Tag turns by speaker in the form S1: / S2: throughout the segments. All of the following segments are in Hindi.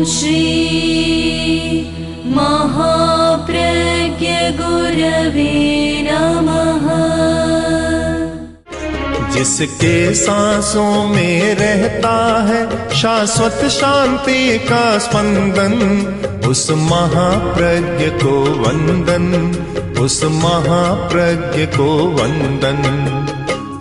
S1: श्री महाप्रज्ञ गुरवे नमः।
S2: जिसके सांसों में रहता है शाश्वत शांति का स्पंदन, उस महाप्रज्ञ को वंदन, उस महाप्रज्ञ को वंदन।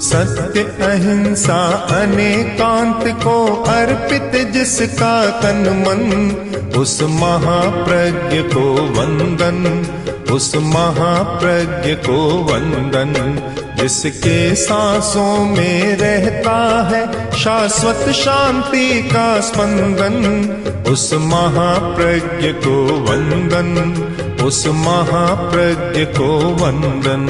S2: सत्य अहिंसा अनेकांत को अर्पित जिसका तन मन, उस महाप्रज्ञ को वंदन, उस महाप्रज्ञ को वंदन। जिसके सांसों में रहता है शाश्वत शांति का स्पंदन, उस महाप्रज्ञ को वंदन, उस महाप्रज्ञ को वंदन।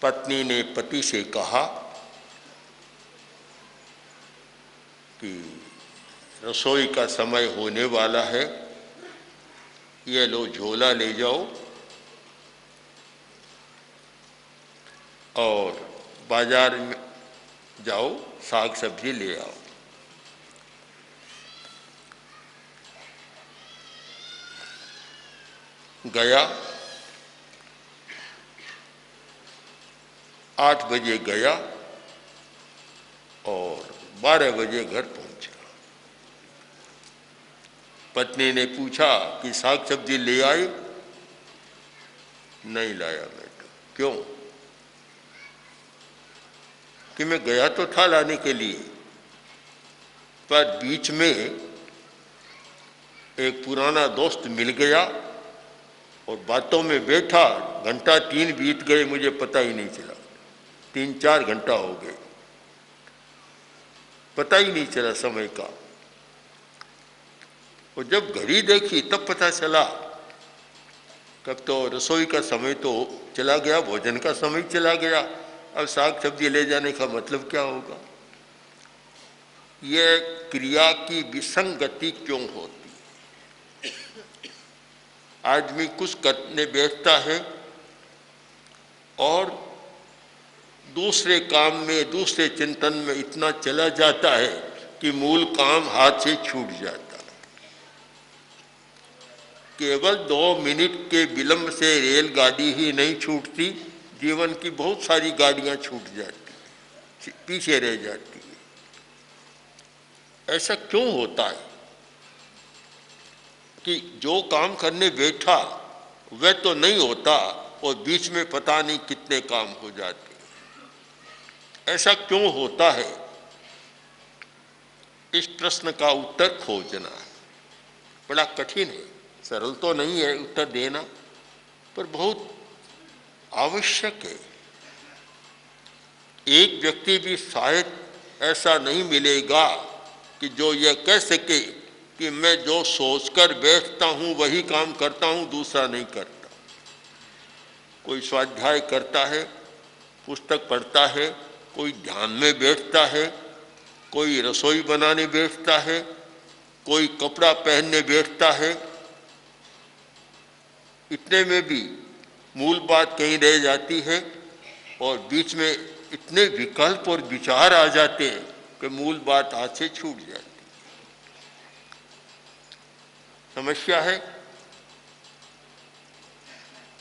S3: पत्नी ने पति से कहा कि रसोई का समय होने वाला है, ये लो झोला ले जाओ और बाजार में जाओ, साग सब्जी ले आओ। गया, 8 बजे गया और 12 बजे घर पहुंचा। पत्नी ने पूछा कि साग सब्जी ले आए? नहीं लाया बेटा। क्यों? कि मैं गया तो था लाने के लिए, पर बीच में एक पुराना दोस्त मिल गया और बातों में बैठा, घंटा 3 बीत गए, मुझे पता ही नहीं चला। 3-4 घंटा हो गए, पता ही नहीं चला समय का। और जब घड़ी देखी तब पता चला कब तो रसोई का समय तो चला गया, भोजन का समय चला गया। अब साग सब्जी ले जाने का मतलब क्या होगा? यह क्रिया की विसंगति क्यों होती? आदमी कुछ करने बैठता है और दूसरे काम में, दूसरे चिंतन में इतना चला जाता है कि मूल काम हाथ से छूट जाता है। केवल 2 मिनट के विलंब से रेलगाड़ी ही नहीं छूटती, जीवन की बहुत सारी गाड़ियां छूट जाती, पीछे रह जाती है। ऐसा क्यों होता है कि जो काम करने बैठा वह तो नहीं होता और बीच में पता नहीं कितने काम हो जाते? ऐसा क्यों होता है? इस प्रश्न का उत्तर खोजना बड़ा कठिन है, सरल तो नहीं है उत्तर देना, पर बहुत आवश्यक है। एक व्यक्ति भी शायद ऐसा नहीं मिलेगा कि जो यह कह सके कि मैं जो सोचकर बैठता हूं वही काम करता हूं, दूसरा नहीं करता। कोई स्वाध्याय करता है, पुस्तक पढ़ता है, कोई ध्यान में बैठता है, कोई रसोई बनाने बैठता है, कोई कपड़ा पहनने बैठता है। इतने में भी मूल बात कहीं रह जाती है और बीच में इतने विकल्प और विचार आ जाते हैं कि मूल बात हाथ से छूट जाती है। समस्या है।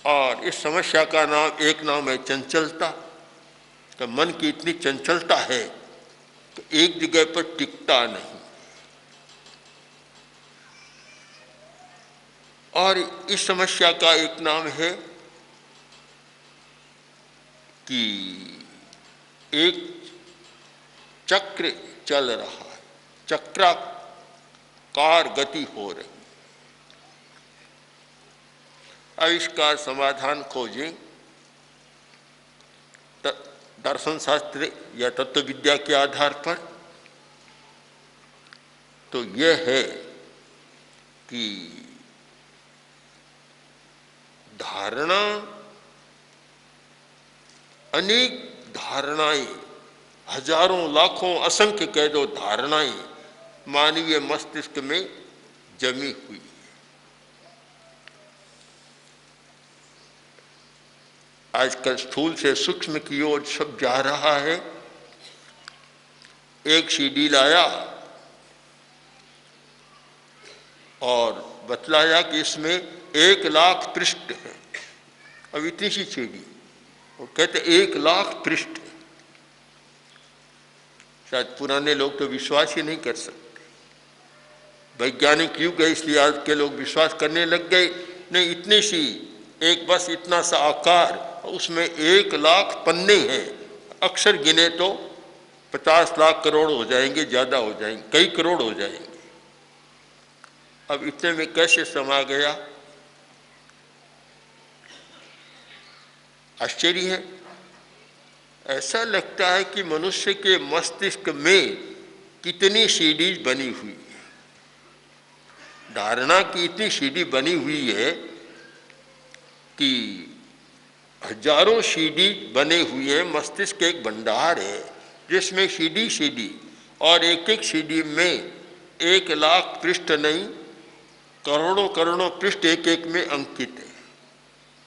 S3: और इस समस्या का एक नाम है चंचलता। कि मन की इतनी चंचलता है तो एक जगह पर टिकता नहीं। और इस समस्या का एक नाम है कि एक चक्र चल रहा है, चक्राकार गति हो रही। अब इसका समाधान खोजें दर्शन शास्त्र या तत्व विद्या के आधार पर, तो यह है कि धारणा, अनेक धारणाएं, हजारों लाखों असंख्य कह दो धारणाएं मानवीय मस्तिष्क में जमी हुई है। आजकल स्थूल से सूक्ष्म की ओर सब जा रहा है। एक सीडी लाया और बतलाया कि इसमें 1,00,000 पृष्ठ है। अब इतनी सी सीडी, वो कहते 1,00,000 पृष्ठ। शायद पुराने लोग तो विश्वास ही नहीं कर सकते। वैज्ञानिक युग है इसलिए आज के लोग विश्वास करने लग गए। नहीं, इतनी सी एक बस इतना सा आकार, उसमें 1,00,000 पन्ने हैं। अक्सर गिने तो 50 लाख करोड़ हो जाएंगे, ज़्यादा हो जाएंगे, कई करोड़ हो जाएंगे। अब इतने में कैसे समा गया, आश्चर्य है। ऐसा लगता है कि मनुष्य के मस्तिष्क में कितनी सीडीज बनी हुई है। धारणा की इतनी सीडी बनी हुई है कि हजारों सीडी बने हुए हैं। मस्तिष्क एक भंडार है जिसमें सीडी और एक एक सीडी में 1,00,000 पृष्ठ नहीं, करोड़ों करोड़ों पृष्ठ एक एक में अंकित है।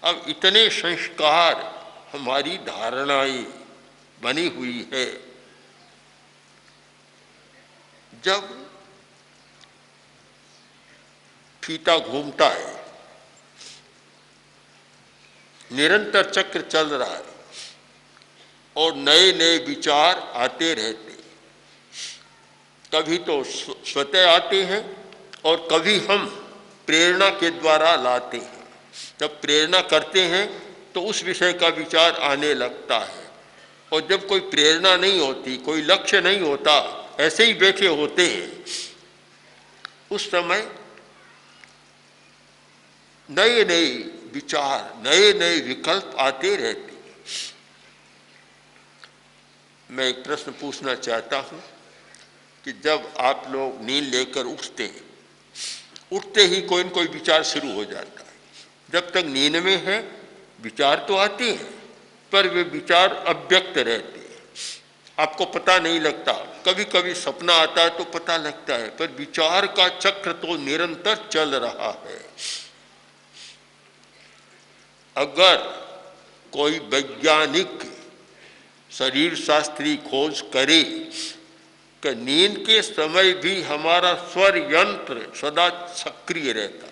S3: अब इतने संस्कार, हमारी धारणाएं बनी हुई है। जब फीता घूमता है, निरंतर चक्र चल रहा है और नए नए विचार आते रहते हैं। कभी तो स्वतः आते हैं और कभी हम प्रेरणा के द्वारा लाते हैं। जब प्रेरणा करते हैं तो उस विषय का विचार आने लगता है, और जब कोई प्रेरणा नहीं होती, कोई लक्ष्य नहीं होता, ऐसे ही बैठे होते हैं, उस समय नए नए विचार, नए नए विकल्प आते रहते हैं। मैं एक प्रश्न पूछना चाहता हूं कि जब आप लोग नींद लेकर उठते हैं, उठते ही कोई न कोई विचार शुरू हो जाता है। जब तक नींद में है विचार तो आते हैं, पर वे विचार अव्यक्त रहते हैं, आपको पता नहीं लगता। कभी कभी सपना आता है तो पता लगता है, पर विचार का चक्र तो निरंतर चल रहा है। अगर कोई वैज्ञानिक शरीर शास्त्री खोज करे कि नींद के समय भी हमारा स्वर यंत्र सदा सक्रिय रहता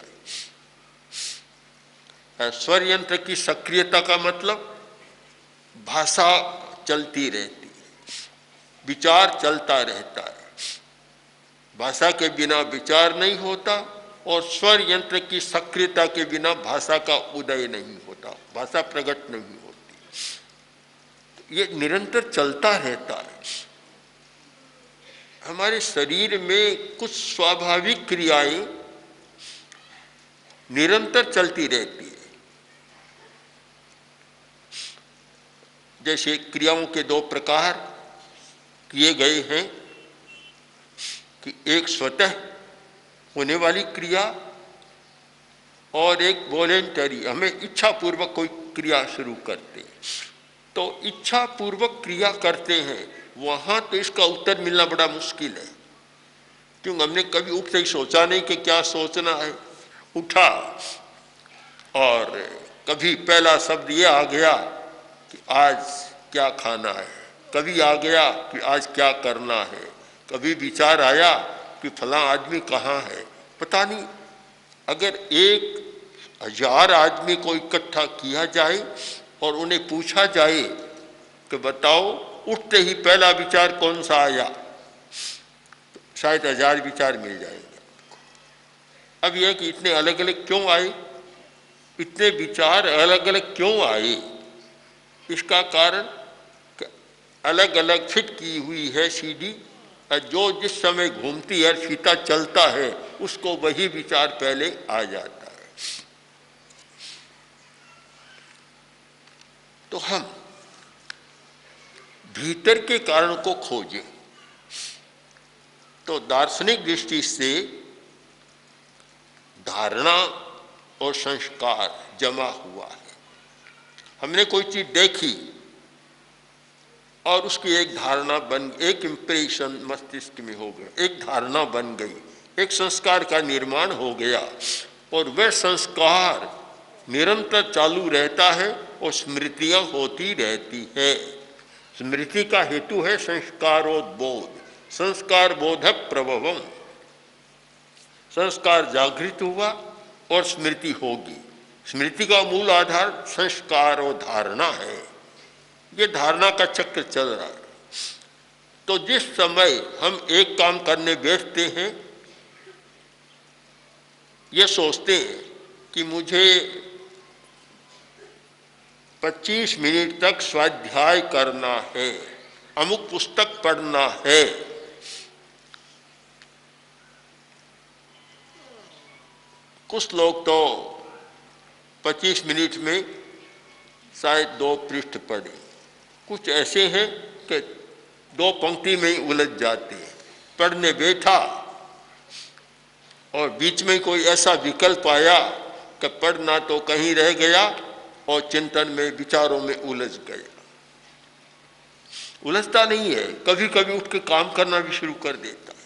S3: है। स्वर यंत्र की सक्रियता का मतलब भाषा चलती रहती है, विचार चलता रहता है। भाषा के बिना विचार नहीं होता और स्वर यंत्र की सक्रियता के बिना भाषा का उदय नहीं होता, भाषा प्रकट नहीं होती। ये निरंतर चलता रहता है। हमारे शरीर में कुछ स्वाभाविक क्रियाएं निरंतर चलती रहती है। जैसे क्रियाओं के 2 प्रकार किए गए हैं कि एक स्वतः होने वाली क्रिया और एक वॉलेंटरी, हमें इच्छा पूर्वक कोई क्रिया शुरू करते हैं। तो इच्छा पूर्वक क्रिया करते हैं, वहां तो इसका उत्तर मिलना बड़ा मुश्किल है, क्योंकि हमने कभी उठते ही सोचा नहीं कि क्या सोचना है। उठा और कभी पहला शब्द ये आ गया कि आज क्या खाना है, कभी आ गया कि आज क्या करना है, कभी विचार आया कि फला आदमी कहाँ है, पता नहीं। अगर 1,000 आदमी को इकट्ठा किया जाए और उन्हें पूछा जाए कि बताओ उठते ही पहला विचार कौन सा आया, तो शायद 1000 विचार मिल जाएंगे। अब यह कि इतने अलग अलग क्यों आए, इतने विचार अलग अलग क्यों आए, इसका कारण अलग अलग फिट की हुई है सीडी। जो जिस समय घूमती है, फीता चलता है, उसको वही विचार पहले आ जाता है। तो हम भीतर के कारण को खोजें तो दार्शनिक दृष्टि से धारणा और संस्कार जमा हुआ है। हमने कोई चीज देखी और उसकी एक धारणा बन, एक इंप्रेशन मस्तिष्क में हो गया, एक धारणा बन गई, एक संस्कार का निर्माण हो गया, और वह संस्कार निरंतर चालू रहता है और स्मृतियां होती रहती है। स्मृति का हेतु है संस्कारोद्बोध, संस्कार बोधक प्रभवम। संस्कार जागृत हुआ और स्मृति होगी। स्मृति का मूल आधार संस्कार और धारणा है। ये धारणा का चक्र चल रहा है। तो जिस समय हम एक काम करने बैठते हैं, ये सोचते हैं कि मुझे 25 मिनट तक स्वाध्याय करना है, अमुक पुस्तक पढ़ना है, कुछ लोग तो 25 मिनट में शायद 2 पृष्ठ पढ़े, कुछ ऐसे हैं कि 2 पंक्ति में ही उलझ जाते हैं। पढ़ने बैठा और बीच में कोई ऐसा विकल्प आया कि पढ़ना तो कहीं रह गया और चिंतन में, विचारों में उलझ गया। उलझता नहीं है, कभी कभी उठ के काम करना भी शुरू कर देता है,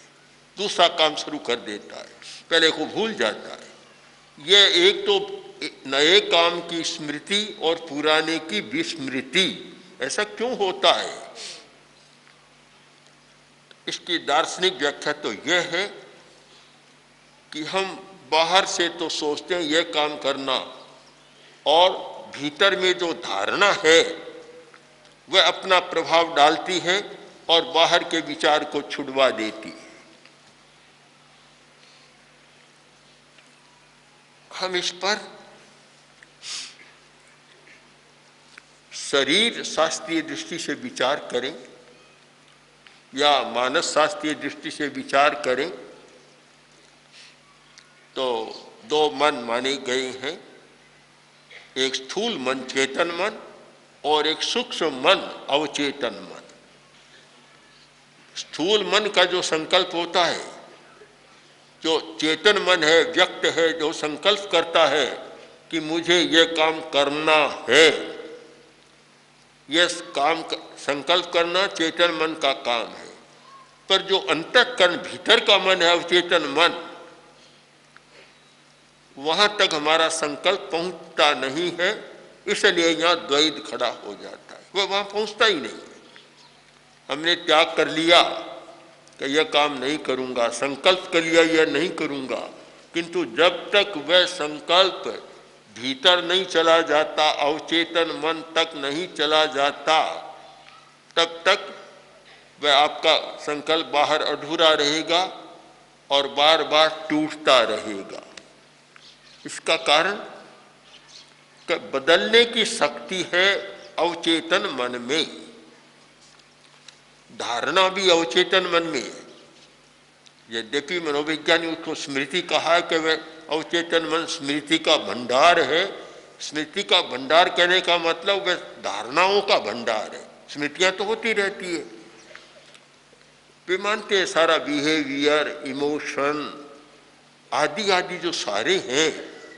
S3: दूसरा काम शुरू कर देता है, पहले को भूल जाता है। ये एक तो नए काम की स्मृति और पुराने की विस्मृति। ऐसा क्यों होता है? इसकी दार्शनिक व्याख्या तो यह है कि हम बाहर से तो सोचते हैं यह काम करना, और भीतर में जो धारणा है वह अपना प्रभाव डालती है और बाहर के विचार को छुड़वा देती है। हम इस पर शरीर शास्त्रीय दृष्टि से विचार करें या मानस शास्त्रीय दृष्टि से विचार करें तो 2 मन माने गए हैं, एक स्थूल मन चेतन मन और एक सूक्ष्म मन अवचेतन मन। स्थूल मन का जो संकल्प होता है, जो चेतन मन है, व्यक्त है, जो संकल्प करता है कि मुझे ये काम करना है, यह काम संकल्प करना चेतन मन का काम है। पर जो अंतःकरण भीतर का मन है, अवचेतन मन, वहां तक हमारा संकल्प पहुंचता नहीं है, इसलिए यहाँ द्वैत खड़ा हो जाता है। वह वहां पहुंचता ही नहीं है। हमने त्याग कर लिया कि यह काम नहीं करूंगा, संकल्प कर लिया यह नहीं करूंगा, किंतु जब तक वह संकल्प भीतर नहीं चला जाता, अवचेतन मन तक नहीं चला जाता, तब तक वह आपका संकल्प बाहर अधूरा रहेगा और बार बार टूटता रहेगा। इसका कारण कि बदलने की शक्ति है अवचेतन मन में। धारणा भी अवचेतन मन में है। यद्यपि मनोविज्ञानी उसको स्मृति कहा है कि वह अवचेतन मन स्मृति का भंडार है। स्मृति का भंडार कहने का मतलब वह धारणाओं का भंडार है। स्मृतियां तो होती रहती है, वे मानते हैं सारा बिहेवियर, इमोशन आदि आदि जो सारे हैं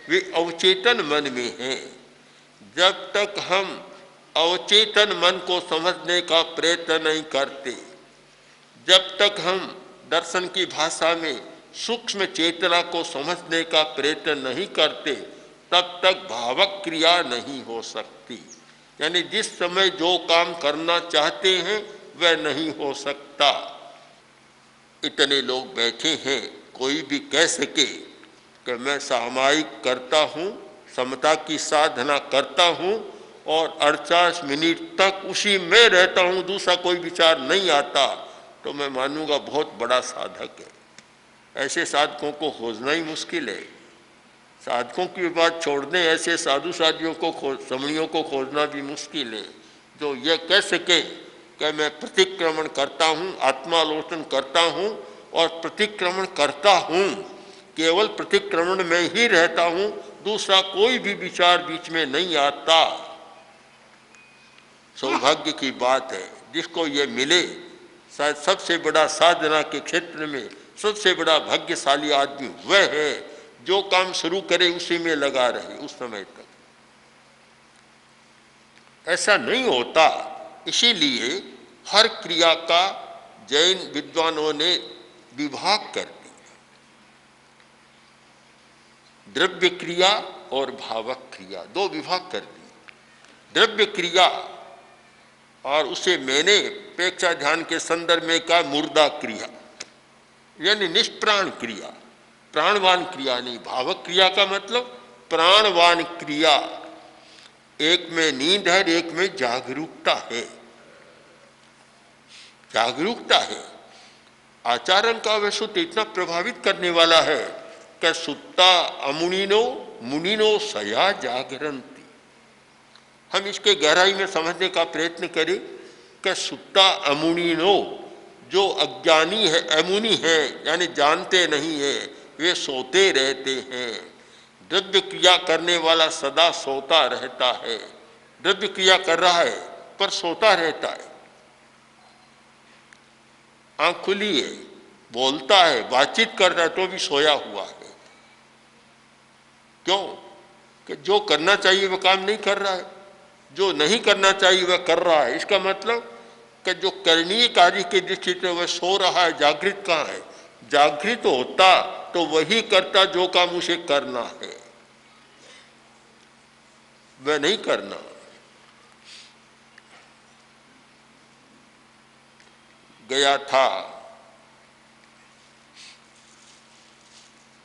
S3: वे अवचेतन मन में हैं। जब तक हम अवचेतन मन को समझने का प्रयत्न नहीं करते, जब तक हम दर्शन की भाषा में सूक्ष्म चेतना को समझने का प्रयत्न नहीं करते, तब तक भावक क्रिया नहीं हो सकती। यानी जिस समय जो काम करना चाहते हैं वह नहीं हो सकता। इतने लोग बैठे हैं, कोई भी कह सके कि मैं सामायिक करता हूँ, समता की साधना करता हूँ और 48 मिनट तक उसी में रहता हूँ, दूसरा कोई विचार नहीं आता, तो मैं मानूंगा बहुत बड़ा साधक है। ऐसे साधकों को खोजना ही मुश्किल है। साधकों की बात छोड़ दें, ऐसे साधु साधियों को समणियों को खोजना भी मुश्किल है जो ये कह सके कि मैं प्रतिक्रमण करता हूँ, आत्मालोचन करता हूँ और प्रतिक्रमण करता हूँ, केवल प्रतिक्रमण में ही रहता हूँ, दूसरा कोई भी विचार बीच में नहीं आता। सौभाग्य की बात है जिसको ये मिले। शायद सबसे बड़ा साधना के क्षेत्र में सबसे बड़ा भाग्यशाली आदमी वह है जो काम शुरू करे उसी में लगा रहे उस समय तक। ऐसा नहीं होता। इसीलिए हर क्रिया का जैन विद्वानों ने विभाग कर दिया, द्रव्य क्रिया और भावक क्रिया, 2 विभाग कर दिए। द्रव्य क्रिया, और उसे मैंने प्रेक्षा ध्यान के संदर्भ में कहा मुर्दा क्रिया, यानी निष्प्राण क्रिया, प्राणवान क्रिया नहीं। भावक क्रिया का मतलब प्राणवान क्रिया। एक में नींद है, एक में जागरूकता है। जागरूकता है। आचरण का वह सूत्र इतना प्रभावित करने वाला है कि सुत्ता अमुनिनो मुनिनो सया जागरंती। हम इसके गहराई में समझने का प्रयत्न करें कि सुत्ता अमुनिनो, जो अज्ञानी है, अमुनि है, यानी जानते नहीं है, वे सोते रहते हैं। द्रव्य क्रिया करने वाला सदा सोता रहता है। द्रव्य क्रिया कर रहा है पर सोता रहता है। आंख खुली है, बोलता है, बातचीत कर रहा है, तो भी सोया हुआ है। क्यों? कि जो करना चाहिए वह काम नहीं कर रहा है, जो नहीं करना चाहिए वह कर रहा है। इसका मतलब कि जो करणीय कार्य की दृष्टि से वह सो रहा है, जागृत कहाँ है? जागृत होता तो वही करता जो काम उसे करना है, वह नहीं करना। गया था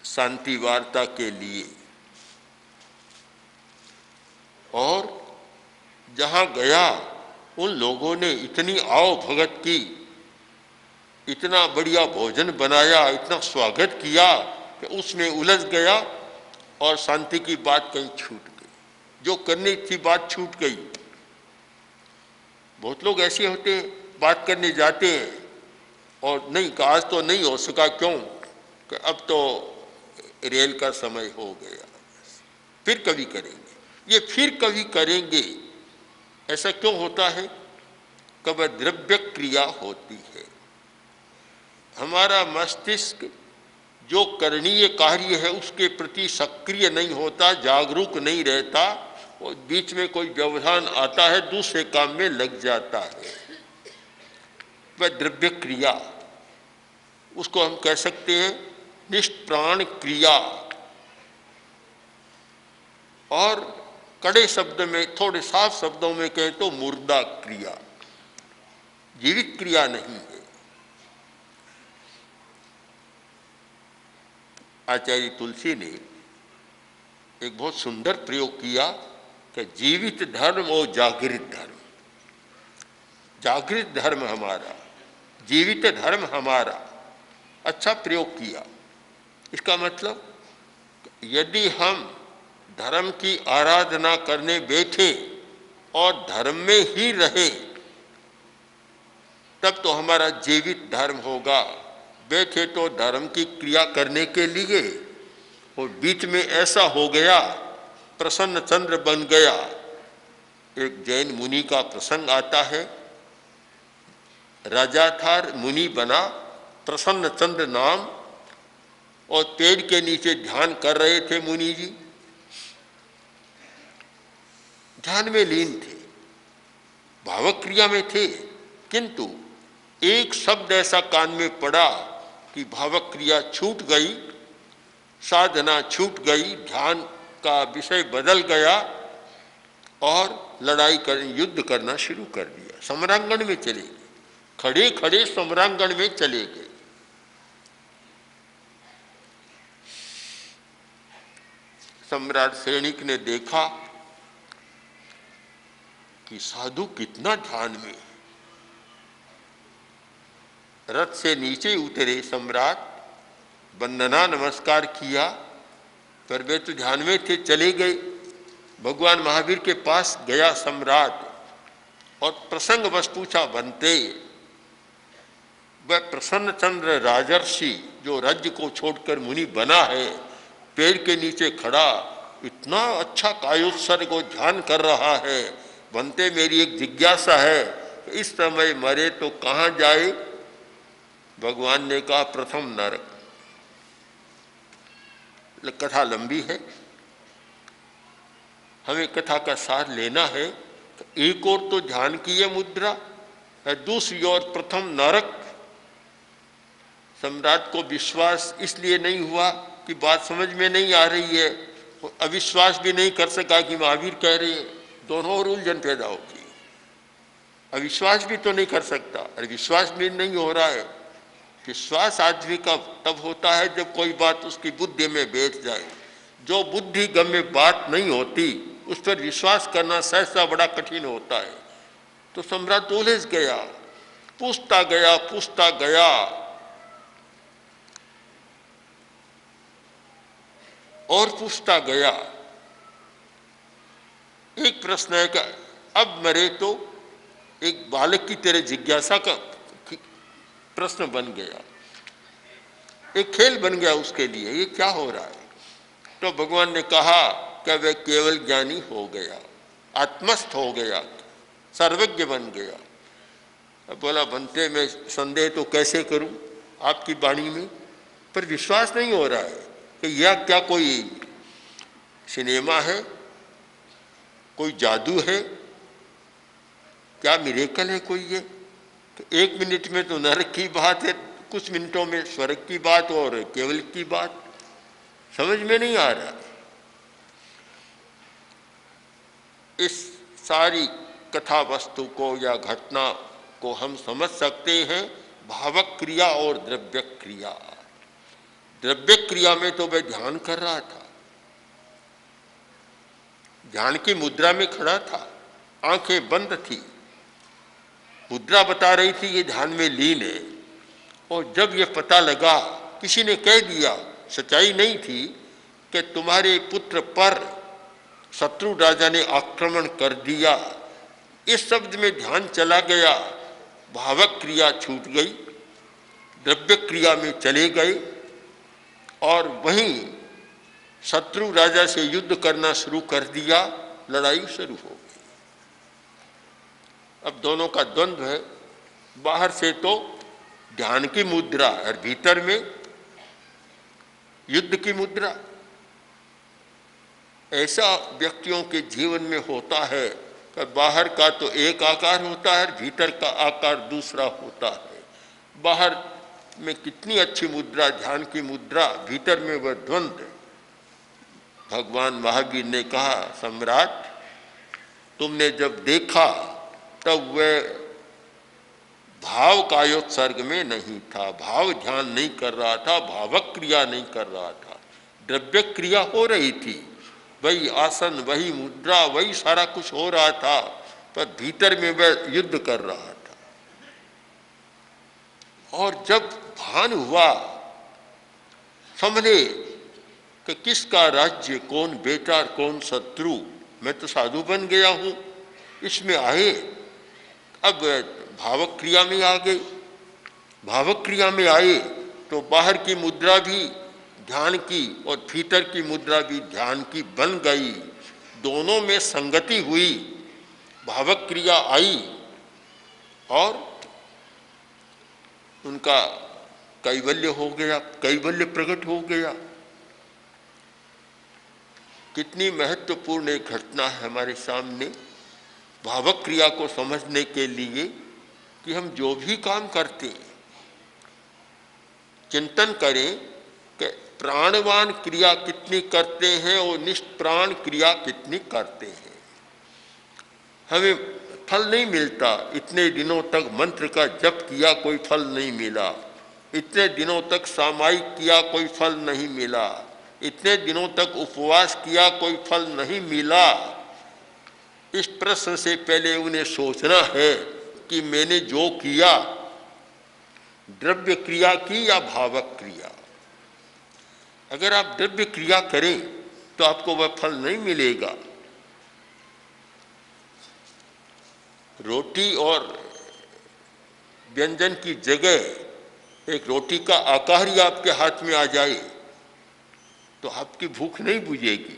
S3: शांति वार्ता के लिए, और जहां गया उन लोगों ने इतनी आओ भगत की, इतना बढ़िया भोजन बनाया, इतना स्वागत किया कि उसमें उलझ गया और शांति की बात कहीं छूट गई। जो करनी थी बात छूट गई। बहुत लोग ऐसे होते हैं, बात करने जाते हैं और नहीं, आज तो नहीं हो सका। क्यों? कि अब तो रेल का समय हो गया, फिर कभी करेंगे। ये फिर कभी करेंगे ऐसा क्यों होता है? कब द्रव्य क्रिया होती है। हमारा मस्तिष्क जो करणीय कार्य है उसके प्रति सक्रिय नहीं होता, जागरूक नहीं रहता, और बीच में कोई व्यवधान आता है, दूसरे काम में लग जाता है। वह द्रव्य क्रिया, उसको हम कह सकते हैं निष्प्राण क्रिया, और कड़े शब्द में, थोड़े साफ शब्दों में कहें तो मुर्दा क्रिया, जीवित क्रिया नहीं है। आचार्य तुलसी ने एक बहुत सुंदर प्रयोग किया कि जीवित धर्म और जागृत धर्म। जागृत धर्म हमारा, जीवित धर्म हमारा। अच्छा प्रयोग किया। इसका मतलब यदि हम धर्म की आराधना करने बैठे और धर्म में ही रहे तब तो हमारा जीवित धर्म होगा। बैठे तो धर्म की क्रिया करने के लिए, और बीच में ऐसा हो गया, प्रसन्न चंद्र बन गया। एक जैन मुनि का प्रसंग आता है। राजा था, मुनि बना, प्रसन्न चंद्र नाम, और पेड़ के नीचे ध्यान कर रहे थे मुनि जी। ध्यान में लीन थे, भावक क्रिया में थे, किंतु एक शब्द ऐसा कान में पड़ा कि भावक क्रिया छूट गई, साधना छूट गई, ध्यान का विषय बदल गया और लड़ाई कर, युद्ध करना शुरू कर दिया। सम्रांगण में चले गए, खड़े खड़े सम्रांगण में चले गए। सम्राट सैनिक ने देखा कि साधु कितना ध्यान में। रथ से नीचे उतरे सम्राट, वंदना नमस्कार किया, पर वे तो ध्यान में थे, चले गए। भगवान महावीर के पास गया सम्राट और प्रसंग बस पूछा, बनते वह प्रसन्न चंद्र राजर्षि जो राज्य को छोड़कर मुनि बना है, पेड़ के नीचे खड़ा इतना अच्छा कायोत्सर्ग को ध्यान कर रहा है। बनते मेरी एक जिज्ञासा है, इस समय मरे तो कहाँ जाए? भगवान ने कहा प्रथम नरक। कथा लंबी है, हमें कथा का सार लेना है। एक और तो ध्यान की ये मुद्रा है, दूसरी ओर प्रथम नरक। सम्राट को विश्वास इसलिए नहीं हुआ कि बात समझ में नहीं आ रही है, अविश्वास भी नहीं कर सका कि महावीर कह रहे हैं, दोनों और उलझन पैदा होगी। अविश्वास भी तो नहीं कर सकता, अरे विश्वास भी नहीं हो रहा है। विश्वास आदमी का तब होता है जब कोई बात उसकी बुद्धि में बैठ जाए। जो बुद्धि गम्य बात नहीं होती उस पर विश्वास करना सहसा बड़ा कठिन होता है। तो सम्राट उलझ गया, पूछता गया और पूछता गया। एक प्रश्न है कि अब मरे तो एक बालक की तरह जिज्ञासा का प्रश्न बन गया, एक खेल बन गया उसके लिए, ये क्या हो रहा है। तो भगवान ने कहा कि वह केवल ज्ञानी हो गया, आत्मस्थ हो गया, सर्वज्ञ बन गया। अब बोला बनते मैं संदेह तो कैसे करूं आपकी वाणी में, पर विश्वास नहीं हो रहा है कि यह क्या कोई सिनेमा है, कोई जादू है, क्या मिरेकल है कोई ये। तो 1 मिनट में तो नरक की बात है, कुछ मिनटों में स्वर्ग की बात और केवल की बात, समझ में नहीं आ रहा। इस सारी कथा वस्तु को या घटना को हम समझ सकते हैं भावक क्रिया और द्रव्य क्रिया। द्रव्य क्रिया में तो वह ध्यान कर रहा था, ध्यान की मुद्रा में खड़ा था, आंखें बंद थी, मुद्रा बता रही थी ये ध्यान में लीन है। और जब ये पता लगा, किसी ने कह दिया, सच्चाई नहीं थी, कि तुम्हारे पुत्र पर शत्रु राजा ने आक्रमण कर दिया, इस शब्द में ध्यान चला गया, भावक क्रिया छूट गई, द्रव्य क्रिया में चले गए और वहीं शत्रु राजा से युद्ध करना शुरू कर दिया, लड़ाई शुरू हो गई। अब दोनों का द्वंद्व है, बाहर से तो ध्यान की मुद्रा और भीतर में युद्ध की मुद्रा। ऐसा व्यक्तियों के जीवन में होता है कि बाहर का तो एक आकार होता है, भीतर का आकार दूसरा होता है। बाहर में कितनी अच्छी मुद्रा, ध्यान की मुद्रा, भीतर में वह द्वंद्व। भगवान महावीर ने कहा, सम्राट तुमने जब देखा तब वह भाव कायोत्सर्ग में नहीं था, भाव ध्यान नहीं कर रहा था, भावक क्रिया नहीं कर रहा था, द्रव्य क्रिया हो रही थी, वही आसन, वही मुद्रा, वही सारा कुछ हो रहा था, पर भीतर में वह युद्ध कर रहा था। और जब भान हुआ, समझे कि किसका राज्य, कौन बेटा कौन शत्रु, मैं तो साधु बन गया हूं, इसमें आए। अब भावक क्रिया में आ गए, भावक क्रिया में आए तो बाहर की मुद्रा भी ध्यान की और भीतर की मुद्रा भी ध्यान की बन गई, दोनों में संगति हुई, भावक क्रिया आई और उनका कैवल्य हो गया, कैवल्य प्रकट हो गया। कितनी महत्वपूर्ण एक घटना है हमारे सामने भावक क्रिया को समझने के लिए कि हम जो भी काम करते हैं चिंतन करें कि प्राणवान क्रिया कितनी करते हैं और निष्प्राण क्रिया कितनी करते हैं। हमें फल नहीं मिलता, इतने दिनों तक मंत्र का जप किया कोई फल नहीं मिला, इतने दिनों तक सामायिक किया कोई फल नहीं मिला, इतने दिनों तक उपवास किया कोई फल नहीं मिला। इस प्रश्न से पहले उन्हें सोचना है कि मैंने जो किया द्रव्य क्रिया की या भावक क्रिया। अगर आप द्रव्य क्रिया करें तो आपको वह फल नहीं मिलेगा। रोटी और व्यंजन की जगह एक रोटी का आकार ही आपके हाथ में आ जाए तो आपकी भूख नहीं बुझेगी।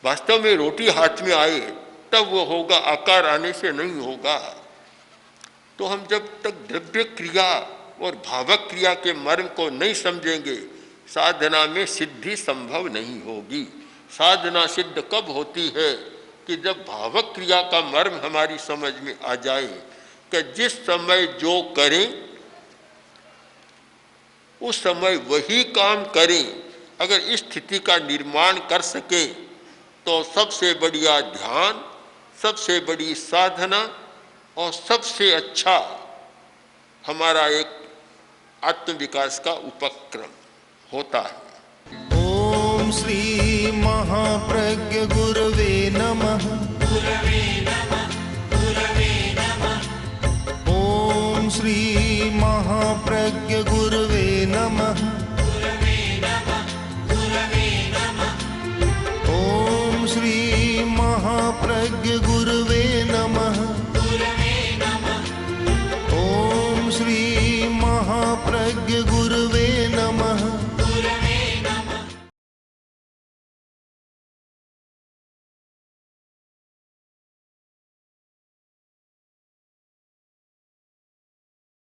S3: वास्तव में रोटी हाथ में आए तब वो होगा, आकार आने से नहीं होगा। तो हम जब तक द्रव्य क्रिया और भावक क्रिया के मर्म को नहीं समझेंगे साधना में सिद्धि संभव नहीं होगी। साधना सिद्ध कब होती है कि जब भावक क्रिया का मर्म हमारी समझ में आ जाए कि जिस समय जो करें उस समय वही काम करें। अगर इस स्थिति का निर्माण कर सके तो सबसे बढ़िया ध्यान, सबसे बड़ी साधना और सबसे अच्छा हमारा एक आत्मविकास का उपक्रम होता है।
S2: ओम श्री महाप्रज्ञ गुरवे नमः। ओम श्री महाप्रज्ञ गुरवे नमः। ओम श्री महाप्रज्ञ गुरवे नमः। ओम श्री महाप्रज्ञ गुरवे